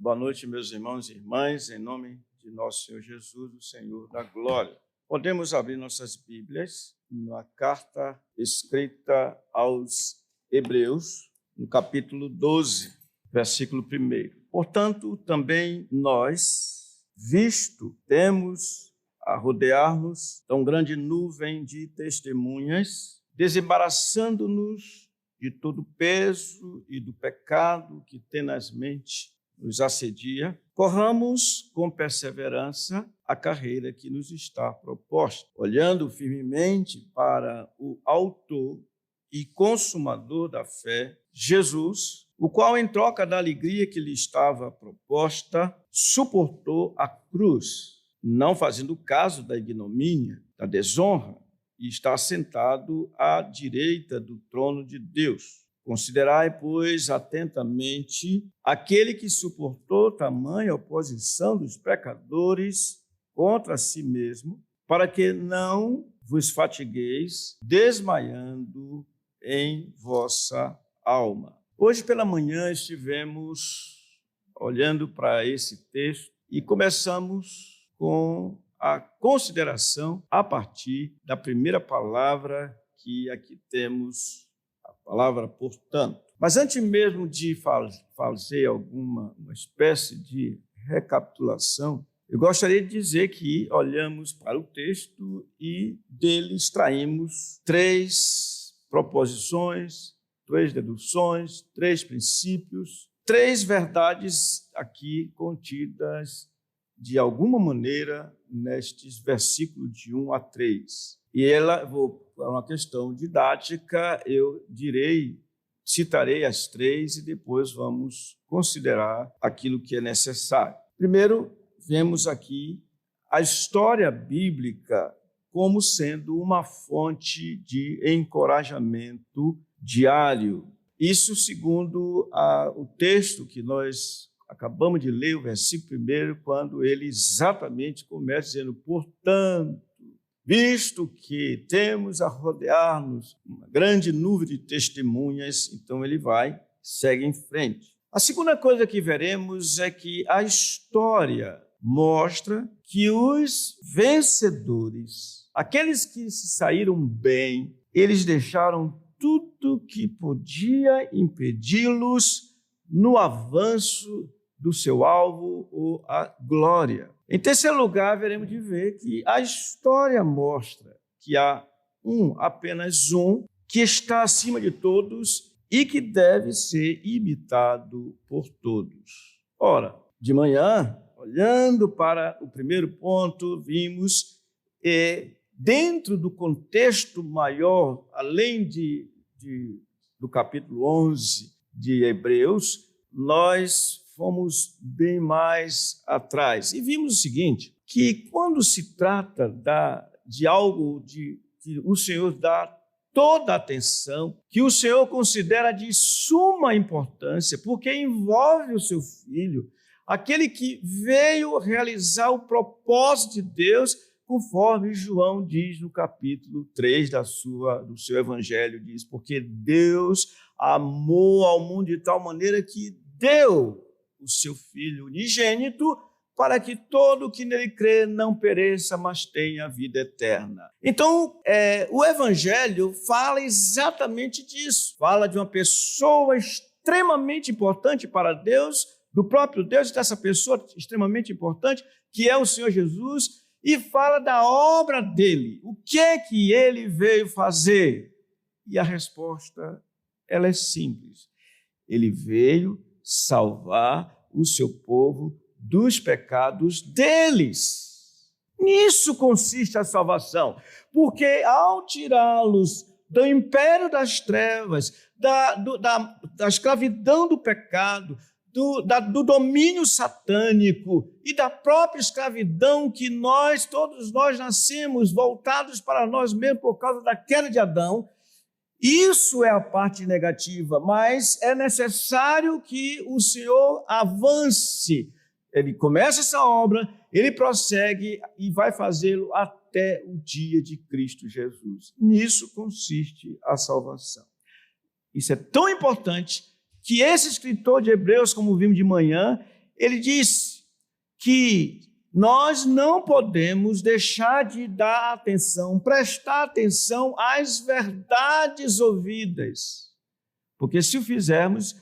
Boa noite, meus irmãos e irmãs, em nome de nosso Senhor Jesus, o Senhor da glória. Podemos abrir nossas Bíblias na carta escrita aos Hebreus, no capítulo 12, versículo 1. Portanto, também nós, visto temos a rodear-nos tão grande nuvem de testemunhas, desembaraçando-nos de todo o peso e do pecado que tenazmente nos assedia, corramos com perseverança a carreira que nos está proposta, olhando firmemente para o autor e consumador da fé, Jesus, o qual, em troca da alegria que lhe estava proposta, suportou a cruz, não fazendo caso da ignomínia, da desonra, e está sentado à direita do trono de Deus. Considerai, pois, atentamente aquele que suportou tamanha oposição dos pecadores contra si mesmo, para que não vos fatigueis, desmaiando em vossa alma. Hoje pela manhã estivemos olhando para esse texto e começamos com a consideração a partir da primeira palavra que aqui temos, a palavra portanto. Mas antes mesmo de fazer uma espécie de recapitulação, eu gostaria de dizer que olhamos para o texto e dele extraímos 3 proposições, 3 deduções, 3 princípios, 3 verdades aqui contidas de alguma maneira nestes versículos de 1 a 3. E para uma questão didática, eu citarei as 3 e depois vamos considerar aquilo que é necessário. Primeiro, vemos aqui a história bíblica como sendo uma fonte de encorajamento diário. Isso segundo o texto que nós acabamos de ler, o versículo 1, quando ele exatamente começa dizendo: portanto, visto que temos a rodear-nos uma grande nuvem de testemunhas, então ele segue em frente. A segunda coisa que veremos é que a história mostra que os vencedores, aqueles que se saíram bem, eles deixaram tudo que podia impedi-los no avanço do seu alvo ou a glória. Em terceiro lugar, veremos de ver que a história mostra que há apenas um, que está acima de todos e que deve ser imitado por todos. Ora, de manhã, olhando para o primeiro ponto, vimos dentro do contexto maior, além do capítulo 11 de Hebreus, nós fomos bem mais atrás e vimos o seguinte, que quando se trata de algo que o Senhor dá toda a atenção, que o Senhor considera de suma importância, porque envolve o seu Filho, aquele que veio realizar o propósito de Deus, conforme João diz no capítulo 3 do seu evangelho, diz, porque Deus amou ao mundo de tal maneira que deu o seu Filho unigênito para que todo o que nele crê não pereça, mas tenha vida eterna. Então, o evangelho fala exatamente disso. Fala de uma pessoa extremamente importante para Deus, do próprio Deus, dessa pessoa extremamente importante, que é o Senhor Jesus, e fala da obra dele. O que é que ele veio fazer? E a resposta, ela é simples. Ele veio salvar o seu povo dos pecados deles. Nisso consiste a salvação, porque ao tirá-los do império das trevas, da escravidão do pecado, do domínio satânico e da própria escravidão que todos nós nascemos voltados para nós mesmos por causa da queda de Adão, isso é a parte negativa, mas é necessário que o Senhor avance. Ele começa essa obra, ele prossegue e vai fazê-lo até o dia de Cristo Jesus. Nisso consiste a salvação. Isso é tão importante que esse escritor de Hebreus, como vimos de manhã, ele disse que nós não podemos deixar de dar atenção, prestar atenção às verdades ouvidas, porque se o fizermos,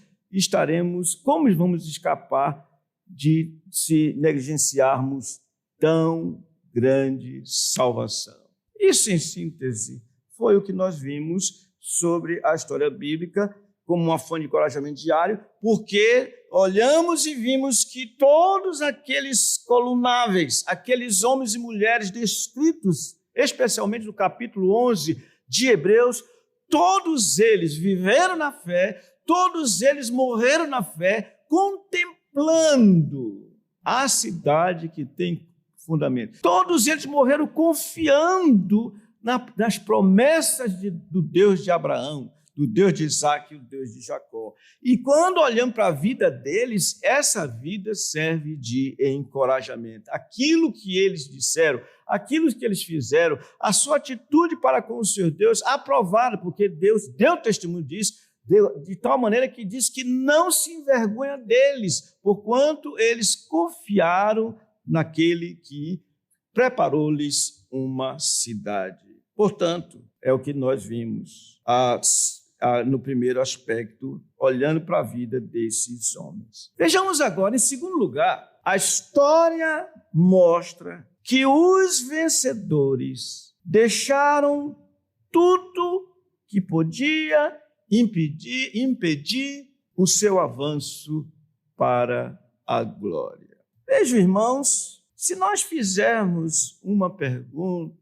como vamos escapar de se negligenciarmos tão grande salvação? Isso, em síntese, foi o que nós vimos sobre a história bíblica como uma fonte de encorajamento diário, porque olhamos e vimos que todos aqueles colunáveis, aqueles homens e mulheres descritos, especialmente no capítulo 11 de Hebreus, todos eles viveram na fé, todos eles morreram na fé, contemplando a cidade que tem fundamento. Todos eles morreram confiando nas promessas do Deus de Abraão, do Deus de Isaac e do Deus de Jacó. E quando olhamos para a vida deles, essa vida serve de encorajamento. Aquilo que eles disseram, aquilo que eles fizeram, a sua atitude para com o Senhor Deus, aprovada, porque Deus deu testemunho disso, de tal maneira que diz que não se envergonha deles, porquanto eles confiaram naquele que preparou-lhes uma cidade. Portanto, é o que nós vimos no primeiro aspecto, olhando para a vida desses homens. Vejamos agora, em segundo lugar, a história mostra que os vencedores deixaram tudo que podia impedir o seu avanço para a glória. Vejam, irmãos, se nós fizermos uma pergunta,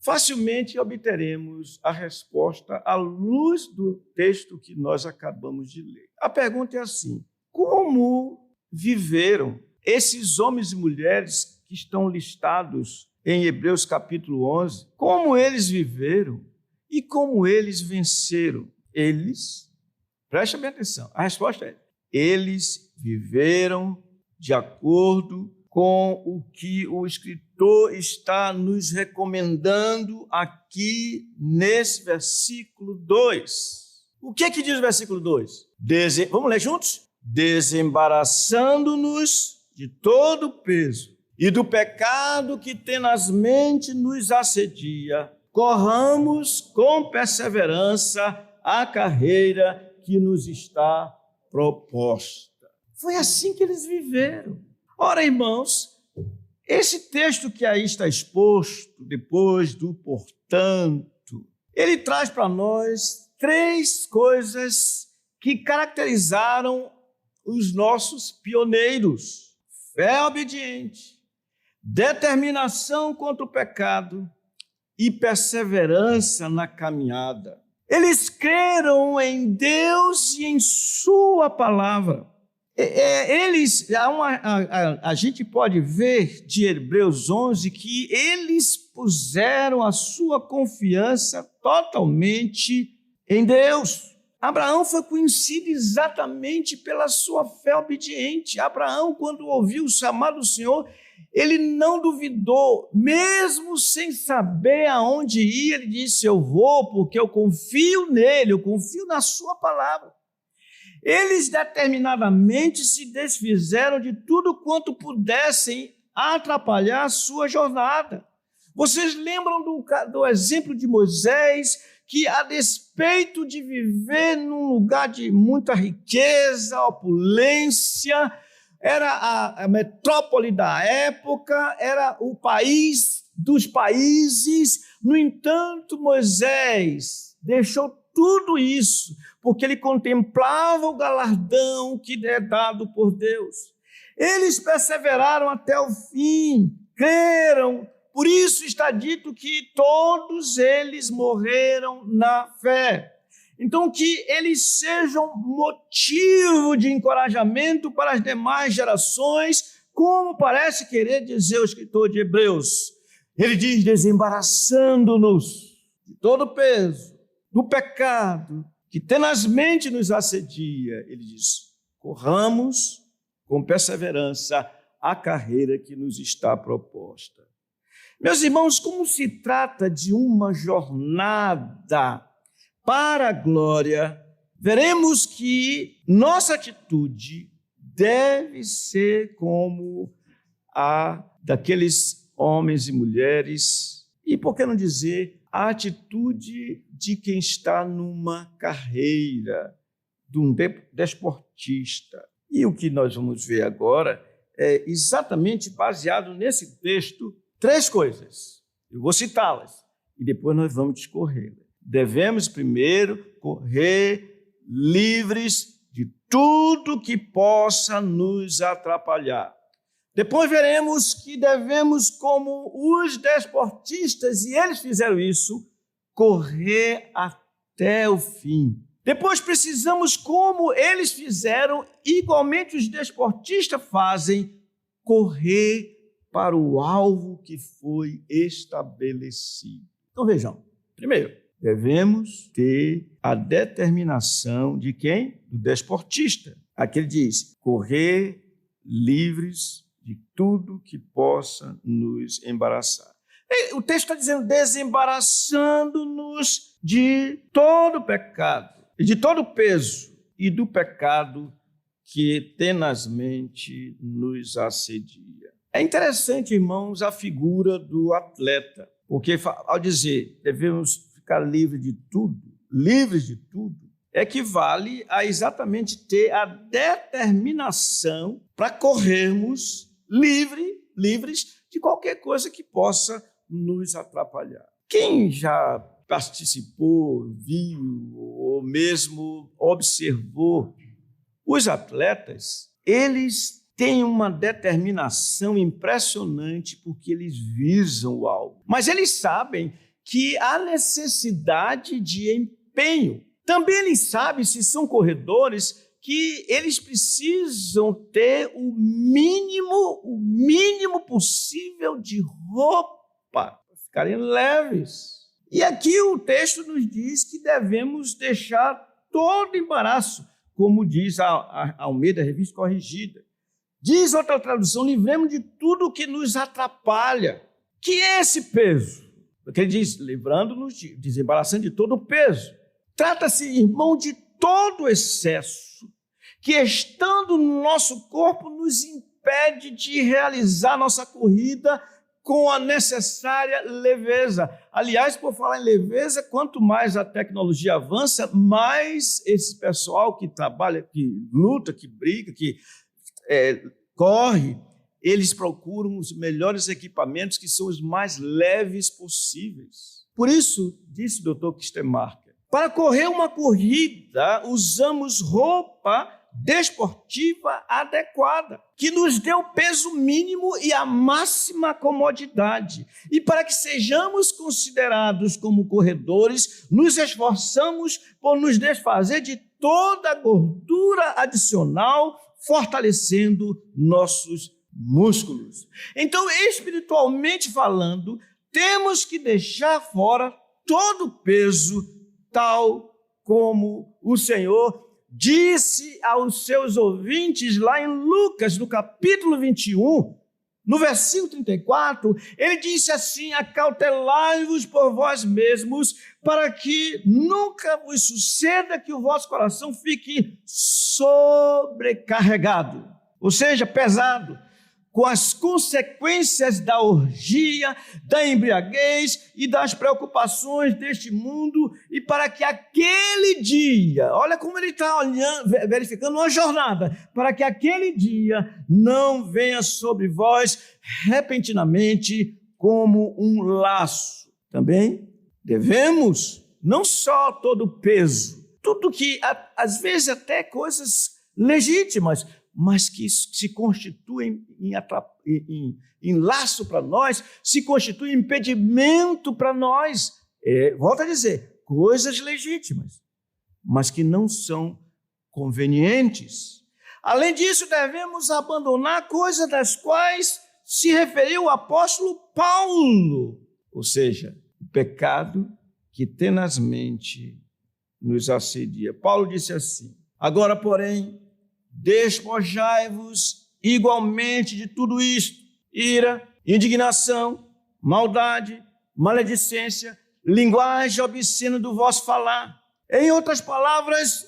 facilmente obteremos a resposta à luz do texto que nós acabamos de ler. A pergunta é assim: como viveram esses homens e mulheres que estão listados em Hebreus capítulo 11? Como eles viveram e como eles venceram? Preste bem atenção, a resposta é: eles viveram de acordo com o que o escritor está nos recomendando aqui nesse versículo 2. O que diz o versículo 2? Vamos ler juntos? Desembaraçando-nos de todo o peso e do pecado que tenazmente nos assedia, corramos com perseverança a carreira que nos está proposta. Foi assim que eles viveram. Ora, irmãos, esse texto que aí está exposto, depois do portanto, ele traz para nós 3 coisas que caracterizaram os nossos pioneiros: fé obediente, determinação contra o pecado e perseverança na caminhada. Eles creram em Deus e em sua palavra. A gente pode ver de Hebreus 11 que eles puseram a sua confiança totalmente em Deus. Abraão foi conhecido exatamente pela sua fé obediente. Abraão, quando ouviu o chamado do Senhor, ele não duvidou, mesmo sem saber aonde ir, ele disse: eu vou porque eu confio nele, eu confio na sua palavra. Eles determinadamente se desfizeram de tudo quanto pudessem atrapalhar a sua jornada. Vocês lembram do exemplo de Moisés, que a despeito de viver num lugar de muita riqueza, opulência, era a metrópole da época, era o país dos países, no entanto, Moisés deixou tudo isso, porque ele contemplava o galardão que é dado por Deus. Eles perseveraram até o fim, creram, por isso está dito que todos eles morreram na fé. Então, que eles sejam motivo de encorajamento para as demais gerações, como parece querer dizer o escritor de Hebreus. Ele diz: desembaraçando-nos de todo o peso, do pecado que tenazmente nos assedia, ele diz: corramos com perseverança a carreira que nos está proposta. Meus irmãos, como se trata de uma jornada para a glória, veremos que nossa atitude deve ser como a daqueles homens e mulheres, e por que não dizer a atitude de quem está numa carreira, de um desportista. E o que nós vamos ver agora é exatamente baseado nesse texto, 3 coisas. Eu vou citá-las e depois nós vamos discorrer. Devemos primeiro correr livres de tudo que possa nos atrapalhar. Depois veremos que devemos, como os desportistas, e eles fizeram isso, correr até o fim. Depois precisamos, como eles fizeram, igualmente os desportistas fazem, correr para o alvo que foi estabelecido. Então vejam, primeiro, devemos ter a determinação de quem? Do desportista. Aqui ele diz, correr livres de tudo que possa nos embaraçar. O texto está dizendo, desembaraçando-nos de todo pecado, e de todo peso, e do pecado que tenazmente nos assedia. É interessante, irmãos, a figura do atleta, porque ao dizer devemos ficar livres de tudo, equivale a exatamente ter a determinação para corrermos livres de qualquer coisa que possa nos atrapalhar. Quem já participou, viu ou mesmo observou os atletas, eles têm uma determinação impressionante porque eles visam o alvo. Mas eles sabem que há necessidade de empenho. Também eles sabem, se são corredores, que eles precisam ter o mínimo possível de roupa para ficarem leves. E aqui o texto nos diz que devemos deixar todo embaraço, como diz a Almeida, Revista Corrigida. Diz outra tradução, livremos de tudo que nos atrapalha. Que é esse peso? Porque ele diz, livrando-nos, desembaraçando de todo o peso. Trata-se, irmão, de todo excesso que, estando no nosso corpo, nos impede de realizar nossa corrida com a necessária leveza. Aliás, por falar em leveza, quanto mais a tecnologia avança, mais esse pessoal que trabalha, que luta, que briga, que corre, eles procuram os melhores equipamentos que são os mais leves possíveis. Por isso, disse o Dr. Kistemarker, para correr uma corrida, usamos roupa desportiva adequada, que nos dê o peso mínimo e a máxima comodidade. E para que sejamos considerados como corredores, nos esforçamos por nos desfazer de toda a gordura adicional, fortalecendo nossos músculos. Então, espiritualmente falando, temos que deixar fora todo o peso, tal como o Senhor disse aos seus ouvintes lá em Lucas, no capítulo 21, no versículo 34, ele disse assim, acautelai-vos por vós mesmos, para que nunca vos suceda que o vosso coração fique sobrecarregado, ou seja, pesado, com as consequências da orgia, da embriaguez e das preocupações deste mundo, e para que aquele dia, olha como ele está olhando, verificando uma jornada, para que aquele dia não venha sobre vós repentinamente como um laço. Também devemos, não só todo o peso, tudo que, às vezes até coisas legítimas, mas que se constituem em laço para nós, se constituem em impedimento para nós. Volto a dizer, coisas legítimas, mas que não são convenientes. Além disso, devemos abandonar coisas das quais se referiu o apóstolo Paulo, ou seja, o pecado que tenazmente nos assedia. Paulo disse assim, agora, porém, despojai-vos igualmente de tudo isto, ira, indignação, maldade, maledicência, linguagem obscena do vosso falar. Em outras palavras,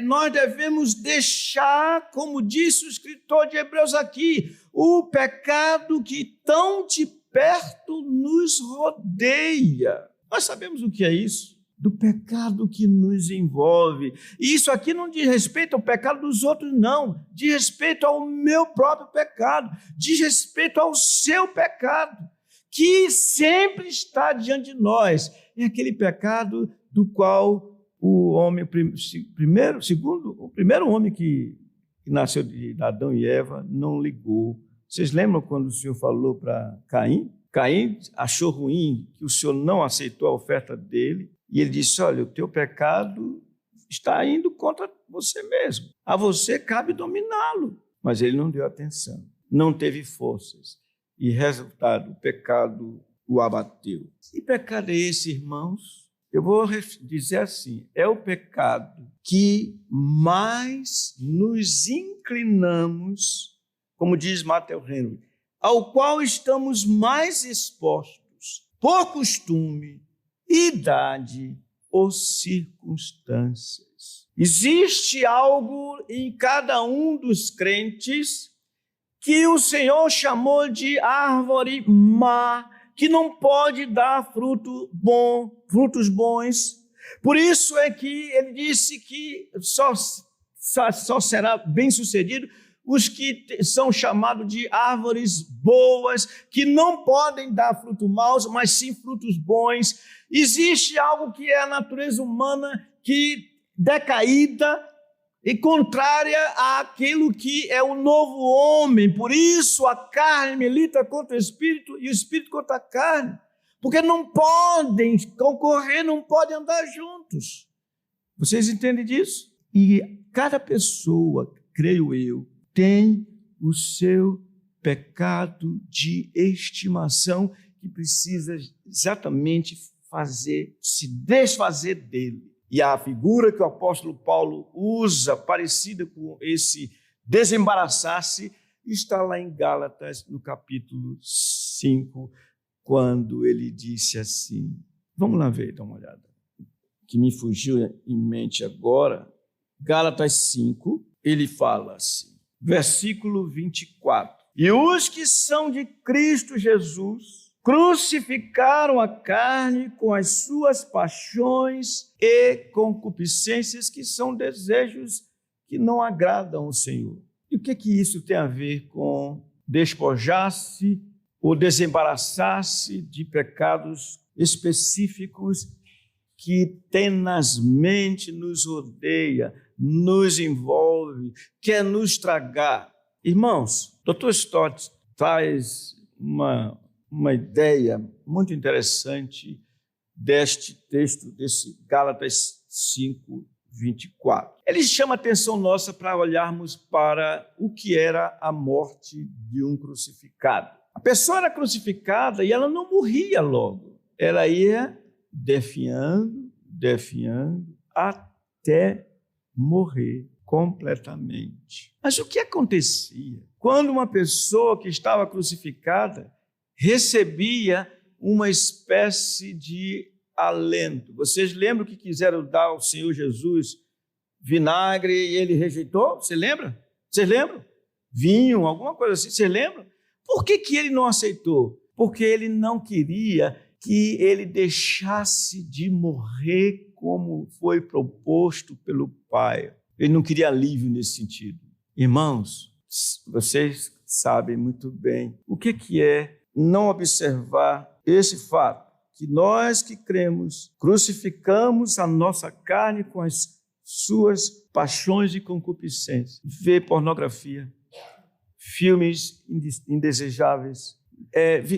nós devemos deixar, como disse o escritor de Hebreus aqui, o pecado que tão de perto nos rodeia. Nós sabemos o que é isso? Do pecado que nos envolve. E isso aqui não diz respeito ao pecado dos outros, não. Diz respeito ao meu próprio pecado. Diz respeito ao seu pecado, que sempre está diante de nós. É aquele pecado do qual o homem, o primeiro homem que nasceu de Adão e Eva não ligou. Vocês lembram quando o Senhor falou para Caim? Caim achou ruim que o Senhor não aceitou a oferta dele. E ele disse, olha, o teu pecado está indo contra você mesmo. A você cabe dominá-lo. Mas ele não deu atenção, não teve forças. E, resultado, o pecado o abateu. Que pecado é esse, irmãos? Eu vou dizer assim, é o pecado que mais nos inclinamos, como diz Matthew Henry, ao qual estamos mais expostos por costume, idade ou circunstâncias. Existe algo em cada um dos crentes que o Senhor chamou de árvore má, que não pode dar frutos bons. Por isso é que ele disse que só será bem-sucedido os que são chamados de árvores boas, que não podem dar frutos maus, mas sim frutos bons. Existe algo que é a natureza humana que decaída e contrária àquilo que é o novo homem. Por isso a carne milita contra o espírito e o espírito contra a carne, porque não podem concorrer, não podem andar juntos. Vocês entendem disso? E cada pessoa, creio eu, tem o seu pecado de estimação que precisa exatamente se desfazer dele. E a figura que o apóstolo Paulo usa, parecida com esse desembaraçar-se, está lá em Gálatas, no capítulo 5, quando ele disse assim, vamos lá ver, dá uma olhada, que me fugiu em mente agora, Gálatas 5, ele fala assim, versículo 24, e os que são de Cristo Jesus crucificaram a carne com as suas paixões e concupiscências, que são desejos que não agradam ao Senhor. E o que isso tem a ver com despojar-se ou desembaraçar-se de pecados específicos que tenazmente nos rodeia, nos envolve, quer nos tragar? Irmãos, Dr. Stott traz uma ideia muito interessante deste texto, desse Gálatas 5, 24. Ele chama a atenção nossa para olharmos para o que era a morte de um crucificado. A pessoa era crucificada e ela não morria logo. Ela ia definhando, até morrer completamente. Mas o que acontecia? Quando uma pessoa que estava crucificada recebia uma espécie de alento. Vocês lembram que quiseram dar ao Senhor Jesus vinagre e ele rejeitou? Você lembra? Vocês lembram? Vinho, alguma coisa assim, vocês lembram? Por que ele não aceitou? Porque ele não queria que ele deixasse de morrer como foi proposto pelo Pai. Ele não queria alívio nesse sentido. Irmãos, vocês sabem muito bem o que é não observar esse fato, que nós que cremos crucificamos a nossa carne com as suas paixões e concupiscências, ver pornografia, filmes indesejáveis,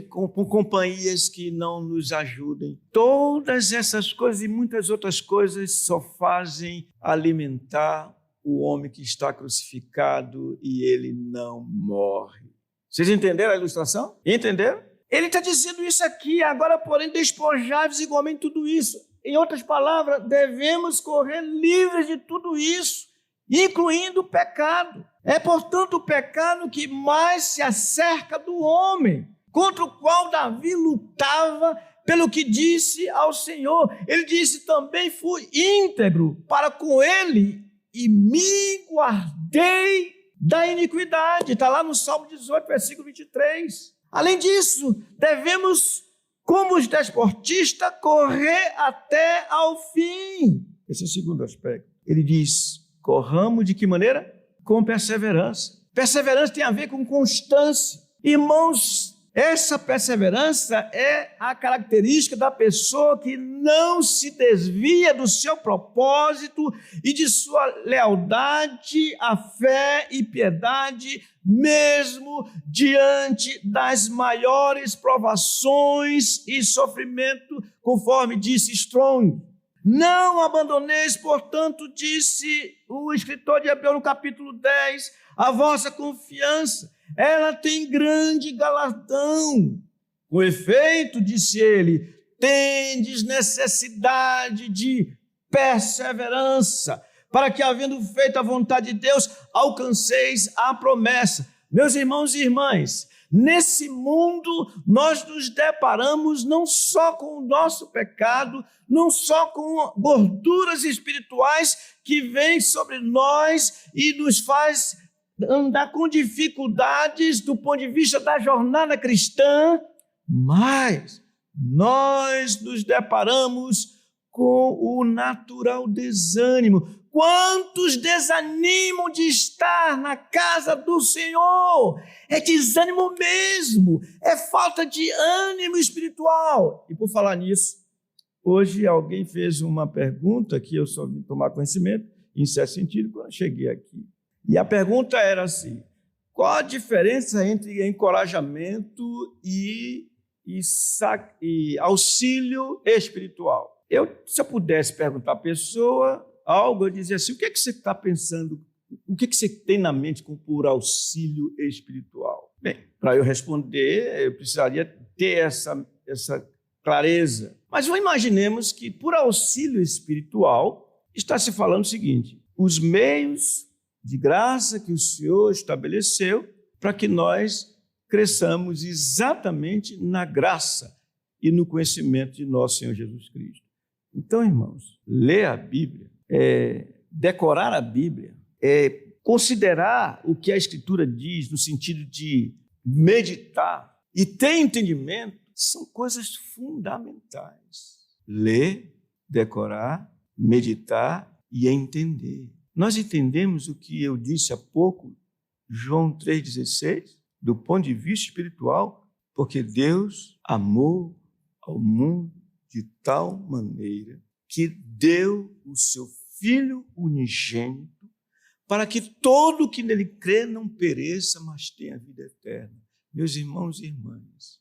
com companhias que não nos ajudem. Todas essas coisas e muitas outras coisas só fazem alimentar o homem que está crucificado e ele não morre. Vocês entenderam a ilustração? Entenderam? Ele está dizendo isso aqui, agora, porém, despojai-vos igualmente tudo isso. Em outras palavras, devemos correr livres de tudo isso, incluindo o pecado. É, portanto, o pecado que mais se acerca do homem, contra o qual Davi lutava, pelo que disse ao Senhor. Ele disse, também fui íntegro para com ele, e me guardei da iniquidade. Está lá no Salmo 18, versículo 23. Além disso, devemos, como os desportistas, correr até ao fim. Esse é o segundo aspecto. Ele diz, corramos de que maneira? Com perseverança. Perseverança tem a ver com constância. Irmãos, essa perseverança é a característica da pessoa que não se desvia do seu propósito e de sua lealdade à fé e piedade, mesmo diante das maiores provações e sofrimento, conforme disse Strong. Não abandoneis, portanto, disse o escritor de Hebreus no capítulo 10, a vossa confiança. Ela tem grande galardão. Com efeito, disse ele, tendes necessidade de perseverança, para que, havendo feito a vontade de Deus, alcanceis a promessa. Meus irmãos e irmãs, nesse mundo nós nos deparamos não só com o nosso pecado, não só com gorduras espirituais que vêm sobre nós e nos faz andar com dificuldades do ponto de vista da jornada cristã, mas nós nos deparamos com o natural desânimo. Quantos desanimam de estar na casa do Senhor? É desânimo mesmo, é falta de ânimo espiritual. E por falar nisso, hoje alguém fez uma pergunta que eu só vim tomar conhecimento, em certo sentido, quando eu cheguei aqui. E a pergunta era assim, qual a diferença entre encorajamento e auxílio espiritual? Se eu pudesse perguntar à pessoa algo, eu dizia assim, o que é que você está pensando, o que é que você tem na mente por auxílio espiritual? Bem, para eu responder, eu precisaria ter essa clareza. Mas imaginemos que por auxílio espiritual está se falando o seguinte, os meios de graça que o Senhor estabeleceu para que nós cresçamos exatamente na graça e no conhecimento de nosso Senhor Jesus Cristo. Então, irmãos, ler a Bíblia, decorar a Bíblia, considerar o que a Escritura diz no sentido de meditar e ter entendimento, são coisas fundamentais. Ler, decorar, meditar e entender. Nós entendemos o que eu disse há pouco, João 3,16, do ponto de vista espiritual, porque Deus amou ao mundo de tal maneira que deu o seu Filho unigênito para que todo que nele crê não pereça, mas tenha vida eterna. Meus irmãos e irmãs,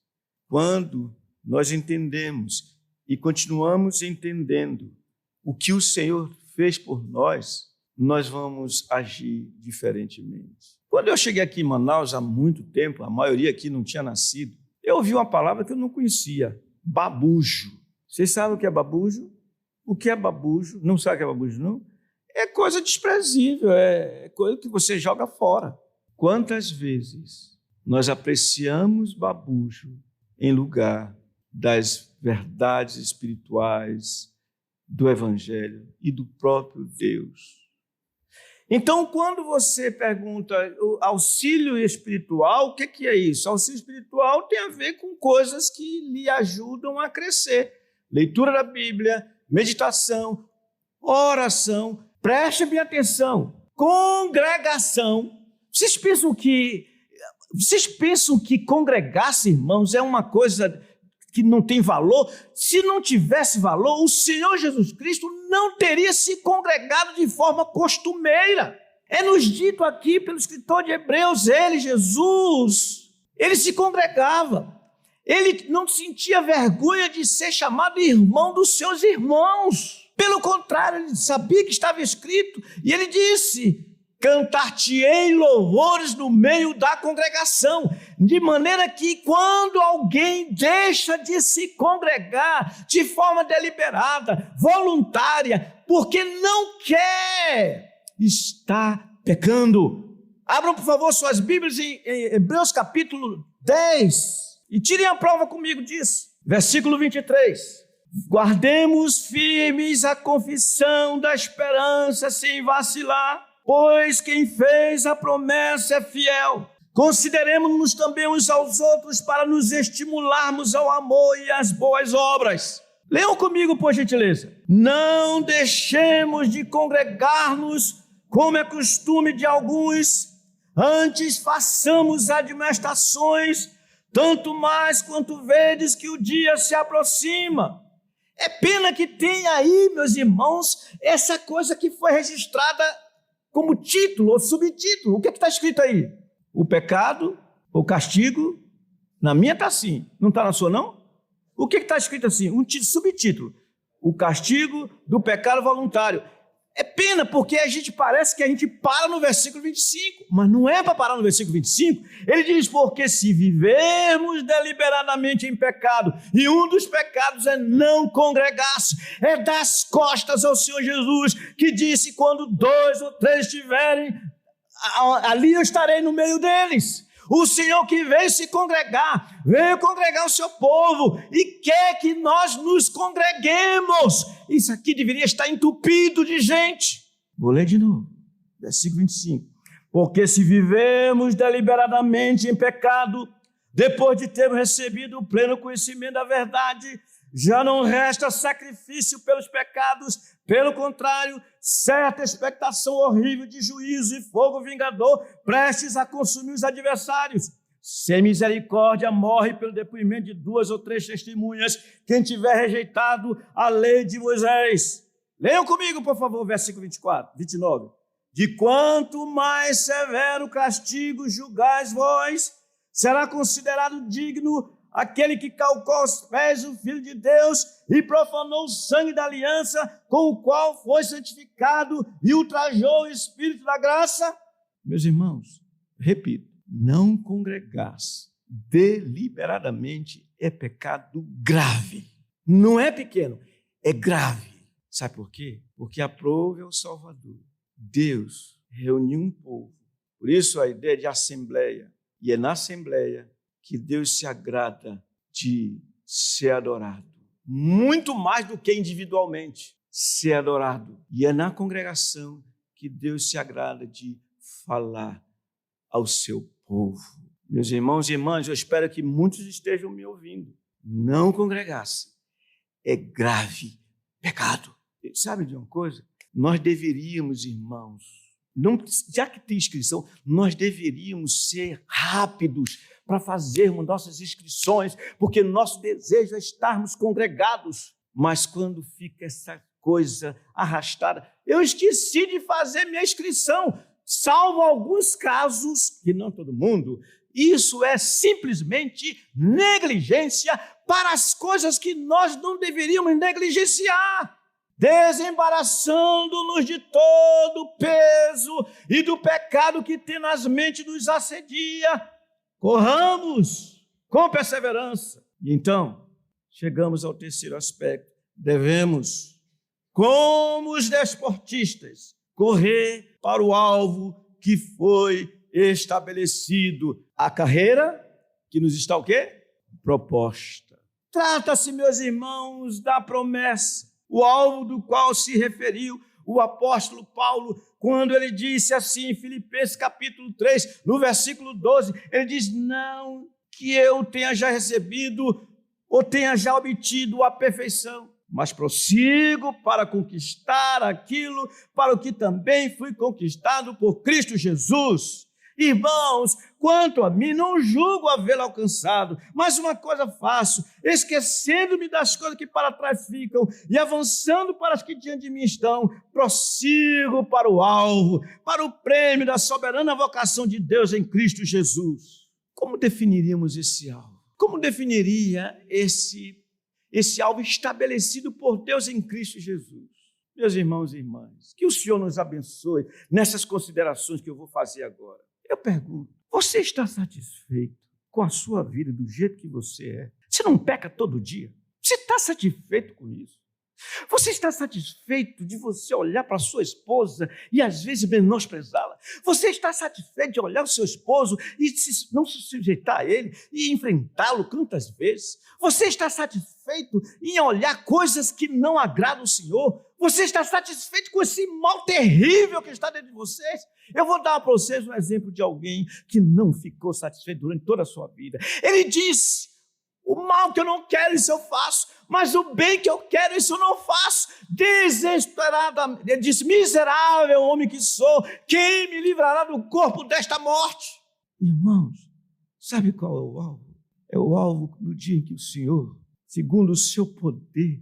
quando nós entendemos e continuamos entendendo o que o Senhor fez por nós, nós vamos agir diferentemente. Quando eu cheguei aqui em Manaus há muito tempo, a maioria aqui não tinha nascido, eu ouvi uma palavra que eu não conhecia, babujo. Vocês sabem o que é babujo? O que é babujo? Não sabe o que é babujo, não? É coisa desprezível, é coisa que você joga fora. Quantas vezes nós apreciamos babujo em lugar das verdades espirituais do Evangelho e do próprio Deus? Então, quando você pergunta o auxílio espiritual, o que é isso? Auxílio espiritual tem a ver com coisas que lhe ajudam a crescer. Leitura da Bíblia, meditação, oração, preste bem atenção, congregação. Vocês pensam que congregar-se, irmãos, é uma coisa que não tem valor? Se não tivesse valor, o Senhor Jesus Cristo não teria se congregado de forma costumeira. É nos dito aqui pelo escritor de Hebreus, Jesus, ele se congregava. Ele não sentia vergonha de ser chamado irmão dos seus irmãos. Pelo contrário, ele sabia que estava escrito e ele disse, cantar-te-ei louvores no meio da congregação, de maneira que quando alguém deixa de se congregar de forma deliberada, voluntária, porque não quer, está pecando. Abram, por favor, suas Bíblias em Hebreus capítulo 10 e tirem a prova comigo disso. Versículo 23. Guardemos firmes a confissão da esperança sem vacilar, pois quem fez a promessa é fiel. Consideremos-nos também uns aos outros para nos estimularmos ao amor e às boas obras. Leiam comigo, por gentileza. Não deixemos de congregar-nos, como é costume de alguns, antes façamos admoestações, tanto mais quanto vedes que o dia se aproxima. É pena que tenha aí, meus irmãos, essa coisa que foi registrada como título ou subtítulo. O que está escrito aí? O pecado, o castigo. Na minha está assim, não está na sua não? O que está escrito assim? Um subtítulo. O castigo do pecado voluntário. É pena porque parece que a gente para no versículo 25, mas não é para parar no versículo 25. Ele diz, porque se vivermos deliberadamente em pecado, e um dos pecados é não congregar-se, é dar as costas ao Senhor Jesus, que disse, quando 2 ou 3 estiverem, ali eu estarei no meio deles. O Senhor que veio se congregar, veio congregar o seu povo e quer que nós nos congreguemos. Isso aqui deveria estar entupido de gente. Vou ler de novo, versículo 25. Porque se vivemos deliberadamente em pecado, depois de termos recebido o pleno conhecimento da verdade, já não resta sacrifício pelos pecados, pelo contrário, certa expectação horrível de juízo e fogo vingador, prestes a consumir os adversários. Sem misericórdia morre pelo depoimento de 2 ou 3 testemunhas, quem tiver rejeitado a lei de Moisés. Leiam comigo, por favor, versículo 29. De quanto mais severo castigo julgais vós, será considerado digno aquele que calcou aos pés o Filho de Deus e profanou o sangue da aliança com o qual foi santificado e ultrajou o Espírito da graça. Meus irmãos, repito, não congregar-se deliberadamente é pecado grave. Não é pequeno, é grave. Sabe por quê? Porque aprove o Salvador. Deus reuniu um povo. Por isso a ideia de assembleia. E é na assembleia que Deus se agrada de ser adorado. Muito mais do que individualmente ser adorado. E é na congregação que Deus se agrada de falar ao seu povo. Meus irmãos e irmãs, eu espero que muitos estejam me ouvindo. Não congregar-se é grave pecado. Sabe de uma coisa? Nós deveríamos, irmãos, já que tem inscrição, nós deveríamos ser rápidos para fazermos nossas inscrições, porque nosso desejo é estarmos congregados. Mas quando fica essa coisa arrastada, eu esqueci de fazer minha inscrição, salvo alguns casos, que não todo mundo, isso é simplesmente negligência para as coisas que nós não deveríamos negligenciar, desembaraçando-nos de todo o peso e do pecado que tenazmente nos assedia. Corramos com perseverança. E então, chegamos ao terceiro aspecto. Devemos, como os desportistas, correr para o alvo que foi estabelecido. A carreira que nos está o quê? Proposta. Trata-se, meus irmãos, da promessa, o alvo do qual se referiu o apóstolo Paulo, quando ele disse assim em Filipenses capítulo 3, no versículo 12, ele diz, não que eu tenha já recebido ou tenha já obtido a perfeição, mas prossigo para conquistar aquilo para o que também fui conquistado por Cristo Jesus. Irmãos, quanto a mim, não julgo havê-lo alcançado, mas uma coisa faço, esquecendo-me das coisas que para trás ficam e avançando para as que diante de mim estão, prossigo para o alvo, para o prêmio da soberana vocação de Deus em Cristo Jesus. Como definiríamos esse alvo? Como definiria esse alvo estabelecido por Deus em Cristo Jesus? Meus irmãos e irmãs, que o Senhor nos abençoe nessas considerações que eu vou fazer agora. Eu pergunto, você está satisfeito com a sua vida do jeito que você é? Você não peca todo dia? Você está satisfeito com isso? Você está satisfeito de você olhar para a sua esposa e às vezes menosprezá-la? Você está satisfeito de olhar o seu esposo e não se sujeitar a ele e enfrentá-lo quantas vezes? Você está satisfeito em olhar coisas que não agradam o Senhor? Você está satisfeito com esse mal terrível que está dentro de vocês? Eu vou dar para vocês um exemplo de alguém que não ficou satisfeito durante toda a sua vida. Ele disse: o mal que eu não quero, isso eu faço, mas o bem que eu quero, isso eu não faço. Desesperadamente, ele disse: miserável homem que sou, quem me livrará do corpo desta morte? Irmãos, sabe qual é o alvo? É o alvo no dia em que o Senhor, segundo o seu poder,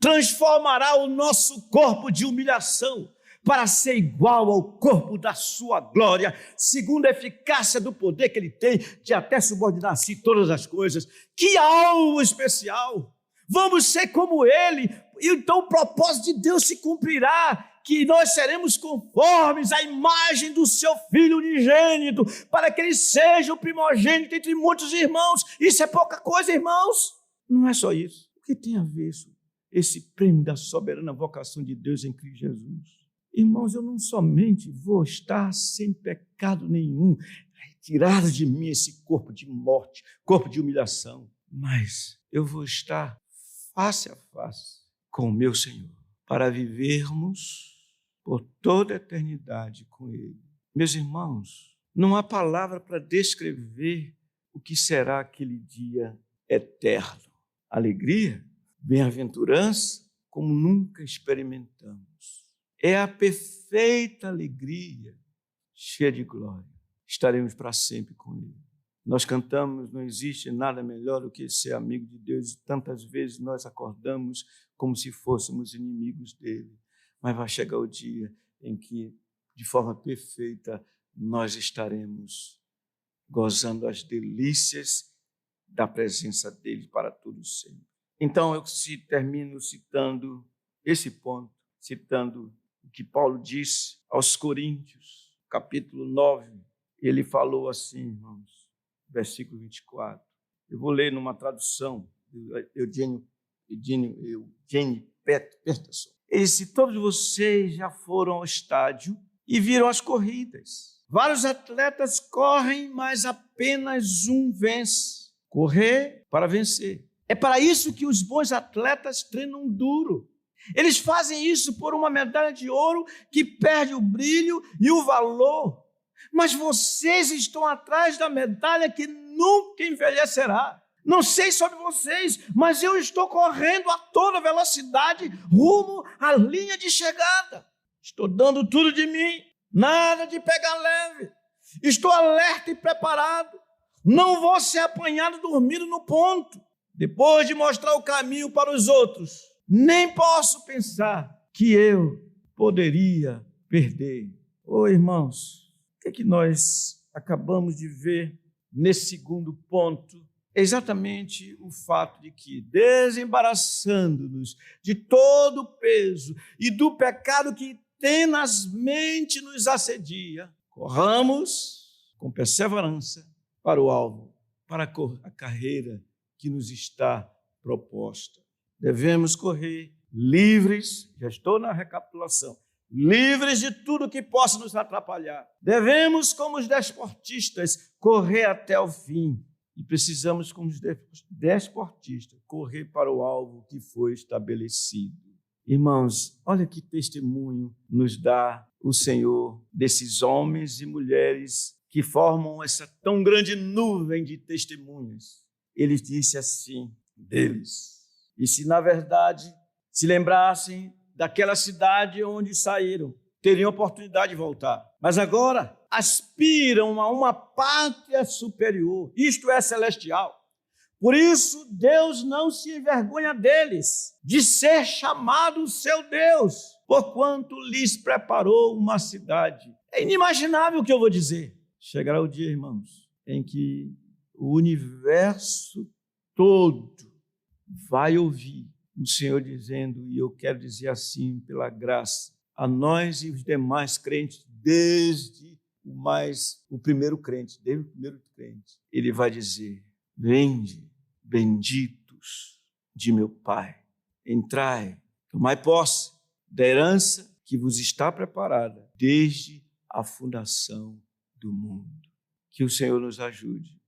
transformará o nosso corpo de humilhação para ser igual ao corpo da sua glória, segundo a eficácia do poder que ele tem de até subordinar a si todas as coisas. Que algo especial! Vamos ser como ele, e então o propósito de Deus se cumprirá, que nós seremos conformes à imagem do seu Filho unigênito, para que ele seja o primogênito entre muitos irmãos. Isso é pouca coisa, irmãos? Não é só isso. O que tem a ver isso? Esse prêmio da soberana vocação de Deus em Cristo Jesus. Irmãos, eu não somente vou estar sem pecado nenhum, retirado de mim esse corpo de morte, corpo de humilhação, mas eu vou estar face a face com o meu Senhor, para vivermos por toda a eternidade com Ele. Meus irmãos, não há palavra para descrever o que será aquele dia eterno. Alegria, bem-aventurança, como nunca experimentamos. É a perfeita alegria, cheia de glória. Estaremos para sempre com Ele. Nós cantamos: não existe nada melhor do que ser amigo de Deus. E tantas vezes nós acordamos como se fôssemos inimigos dEle. Mas vai chegar o dia em que, de forma perfeita, nós estaremos gozando as delícias da presença dEle para todo sempre. Então, eu termino citando esse ponto, citando o que Paulo disse aos Coríntios, capítulo 9. Ele falou assim, irmãos, versículo 24. Eu vou ler numa tradução de Eugene Peterson. Ele disse: todos vocês já foram ao estádio e viram as corridas. Vários atletas correm, mas apenas um vence. Correr para vencer. É para isso que os bons atletas treinam duro. Eles fazem isso por uma medalha de ouro que perde o brilho e o valor. Mas vocês estão atrás da medalha que nunca envelhecerá. Não sei sobre vocês, mas eu estou correndo a toda velocidade rumo à linha de chegada. Estou dando tudo de mim, nada de pegar leve. Estou alerta e preparado. Não vou ser apanhado dormindo no ponto. Depois de mostrar o caminho para os outros, nem posso pensar que eu poderia perder. Irmãos, o que nós acabamos de ver nesse segundo ponto? É exatamente o fato de que, desembaraçando-nos de todo o peso e do pecado que tenazmente nos assedia, corramos com perseverança para o alvo, para a carreira que nos está proposta. Devemos correr livres, já estou na recapitulação, livres de tudo que possa nos atrapalhar. Devemos, como os desportistas, correr até o fim. E precisamos, como os desportistas, correr para o alvo que foi estabelecido. Irmãos, olha que testemunho nos dá o Senhor desses homens e mulheres que formam essa tão grande nuvem de testemunhas. Ele disse assim deles: e se na verdade se lembrassem daquela cidade onde saíram, teriam oportunidade de voltar. Mas agora aspiram a uma pátria superior, isto é, celestial. Por isso, Deus não se envergonha deles, de ser chamado seu Deus, porquanto lhes preparou uma cidade. É inimaginável o que eu vou dizer. Chegará o dia, irmãos, em que o universo todo vai ouvir o Senhor dizendo, e eu quero dizer assim, pela graça, a nós e os demais crentes, desde o primeiro crente, desde o primeiro crente, ele vai dizer: vinde, benditos de meu Pai, entrai Tomai posse da herança que vos está preparada desde a fundação do mundo. Que o Senhor nos ajude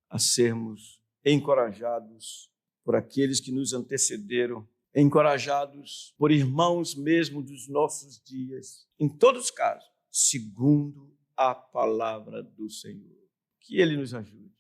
a sermos encorajados por aqueles que nos antecederam, encorajados por irmãos mesmo dos nossos dias, em todos os casos, segundo a palavra do Senhor. Que Ele nos ajude